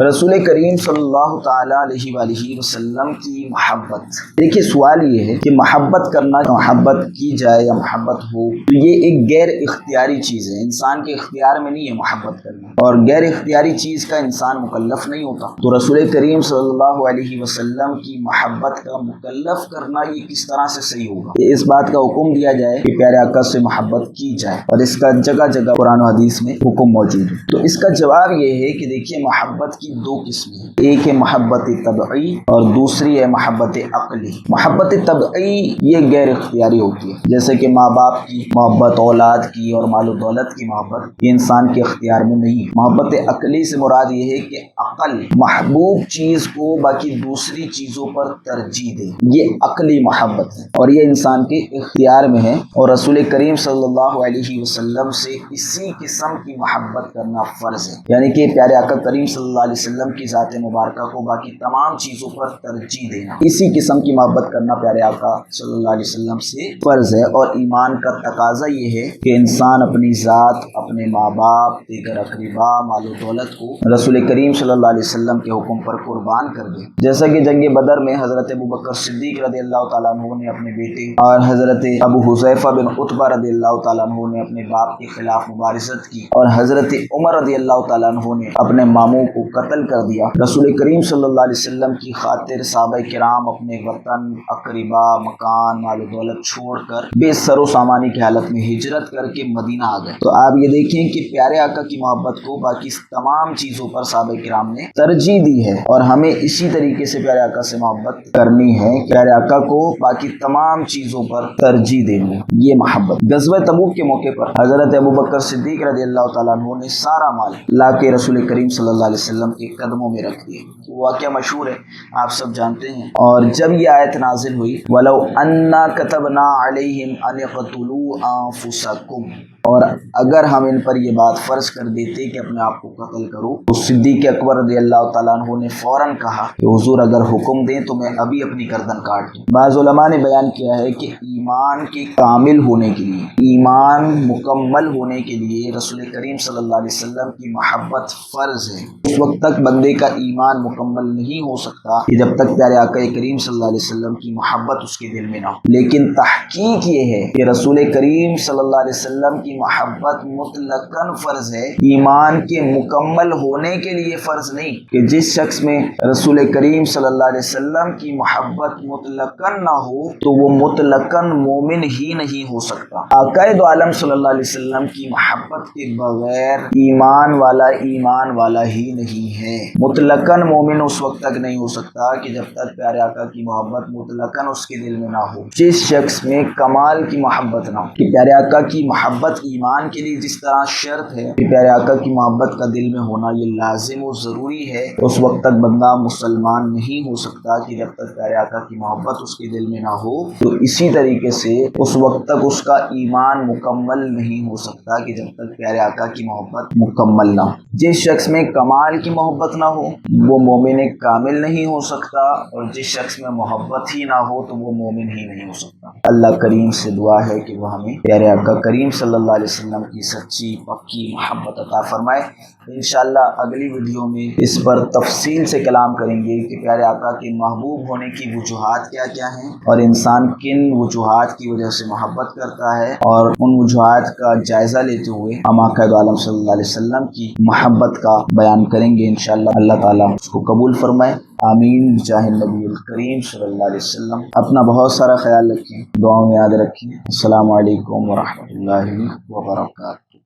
رسول کریم صلی اللہ تعالیٰ علیہ وآلہ وسلم کی محبت. دیکھیے سوال یہ ہے کہ محبت کرنا، محبت کی جائے یا محبت ہو تو یہ ایک غیر اختیاری چیز ہے، انسان کے اختیار میں نہیں ہے محبت کرنا، اور غیر اختیاری چیز کا انسان مکلف نہیں ہوتا. تو رسول کریم صلی اللہ علیہ وسلم کی محبت کا مکلف کرنا یہ کس طرح سے صحیح ہوگا؟ کہ اس بات کا حکم دیا جائے کہ پیارے آقا سے محبت کی جائے، اور اس کا جگہ جگہ قرآن و حدیث میں حکم موجود ہے. تو اس کا جواب یہ ہے کہ دیکھیے محبت کی دو قسمیں ہیں، ایک ہے محبت طبعی اور دوسری ہے محبت عقلی. محبت طبعی یہ غیر اختیاری ہوتی ہے، جیسے کہ ماں باپ کی محبت، اولاد کی اور مال و دولت کی محبت، یہ انسان کے اختیار میں نہیں. محبت عقلی سے مراد یہ ہے کہ عقل محبوب چیز کو باقی دوسری چیزوں پر ترجیح دے، یہ عقلی محبت ہے اور یہ انسان کے اختیار میں ہے. اور رسول کریم صلی اللہ علیہ وسلم سے اسی قسم کی محبت کرنا فرض ہے، یعنی کہ پیارے آقا کریم صلی اللہ علیہ وسلم کی ذات مبارکہ کو باقی تمام چیزوں پر ترجیح دینا، اسی قسم کی محبت کرنا پیارے آقا صلی اللہ علیہ وسلم سے فرض ہے. اور ایمان کا تقاضا یہ ہے کہ انسان اپنی ذات، اپنے ماں باپ، دیگر اقربا، مال و دولت کو رسول کریم صلی اللہ علیہ وسلم کے حکم پر قربان کر دے. جیسا کہ جنگ بدر میں حضرت ابوبکر صدیق رضی اللہ تعالیٰ عنہ نے اپنے بیٹے اور حضرت ابو حذیفہ بن عتبہ رضی اللہ تعالیٰ عنہ نے اپنے باپ کے خلاف مبارزت کی، اور حضرت عمر رضی اللہ تعالیٰ عنہ نے اپنے ماموں کو قتل کر دیا. رسول کریم صلی اللہ علیہ وسلم کی خاطر صحابہ کرام اپنے وطن، اقربا، مکان، مال و دولت چھوڑ کر بے سر و سامانی کی حالت میں ہجرت کر کے مدینہ آ گئے. تو آپ یہ دیکھیں کہ پیارے آقا کی محبت کو باقی تمام چیزوں پر صحابہ کرام نے ترجیح دی ہے، اور ہمیں اسی طریقے سے پیارے آقا سے محبت کرنی ہے، پیارے آقا کو باقی تمام چیزوں پر ترجیح دینی ہے، یہ محبت. غزوہ تبوک کے موقع پر حضرت ابوبکر صدیق رضی اللہ تعالیٰ عنہ نے سارا مال لا کے رسول کریم صلی اللہ علیہ وسلم کے قدموں میں رکھ دیے. واقعہ مشہور ہے، آپ سب جانتے ہیں. اور جب یہ آیت نازل ہوئی وَلَوْ أَنَّا كَتَبْنَا عَلَيْهِمْ أَنِ اقْتُلُوا أَنفُسَكُمْ، اور اگر ہم ان پر یہ بات فرض کر دیتے کہ اپنے آپ کو قتل کرو، تو صدیق اکبر رضی اللہ تعالیٰ عنہ نے فوراً کہا کہ حضور اگر حکم دیں تو میں ابھی اپنی گردن کاٹ دوں. بعض علماء نے بیان کیا ہے کہ ایمان کے کامل ہونے کے لیے، ایمان مکمل ہونے کے لیے رسول کریم صلی اللہ علیہ وسلم کی محبت فرض ہے. اس وقت تک بندے کا ایمان مکمل نہیں ہو سکتا کہ جب تک پیارے آقا کریم صلی اللہ علیہ وسلم کی محبت اس کے دل میں نہ ہو. لیکن تحقیق یہ ہے کہ رسول کریم صلی اللہ علیہ وسلم کی محبت مطلقاً فرض ہے، ایمان کے مکمل ہونے کے لیے فرض نہیں. کہ جس شخص میں رسول کریم صلی اللہ علیہ وسلم کی محبت مطلقاً نہ ہو تو وہ مطلقاً مومن ہی نہیں ہو سکتا. آقا دو عالم صلی اللہ علیہ وسلم کی محبت کے بغیر ایمان والا ہی نہیں ہے. مطلقاً مومن اس وقت تک نہیں ہو سکتا کہ جب تک پیارے آقا کی محبت مطلقاً اس کے دل میں نہ ہو. جس شخص میں کمال کی محبت نہ ہو، کہ پیارے آقا کی محبت ایمان کے لیے جس طرح شرط ہے کہ پیارے آقا کی محبت کا دل میں ہونا یہ لازم و ضروری ہے، اس وقت تک بندہ مسلمان نہیں ہو سکتا کہ جب تک پیارے آقا کی محبت اس کے دل میں نہ ہو. تو اسی طریقے سے اس وقت تک اس کا ایمان مکمل نہیں ہو سکتا کہ جب تک پیارے آقا کی محبت مکمل نہ ہو. جس شخص میں کمال کی محبت نہ ہو وہ مومن کامل نہیں ہو سکتا، اور جس شخص میں محبت ہی نہ ہو تو وہ مومن ہی نہیں ہو سکتا. اللہ کریم سے دعا ہے کہ وہ ہمیں پیارے آقا کریم صلی اللہ علیہ وسلم کی سچی پکی محبت عطا فرمائے. انشاءاللہ اگلی ویڈیو میں اس پر تفصیل سے کلام کریں گے کہ پیارے آقا کے محبوب ہونے کی وجوہات کیا کیا ہیں، اور انسان کن وجوہات کی وجہ سے محبت کرتا ہے، اور ان وجوہات کا جائزہ لیتے ہوئے ہم آقا دو عالم صلی اللہ علیہ وسلم کی محبت کا بیان کریں گے. انشاءاللہ اللہ تعالیٰ اس کو قبول فرمائے. آمین جاہ نبی الکریم صلی اللہ علیہ وسلم. اپنا بہت سارا خیال رکھیں، دعاؤں میں یاد رکھیں. السلام علیکم ورحمۃ اللہ وبرکاتہ.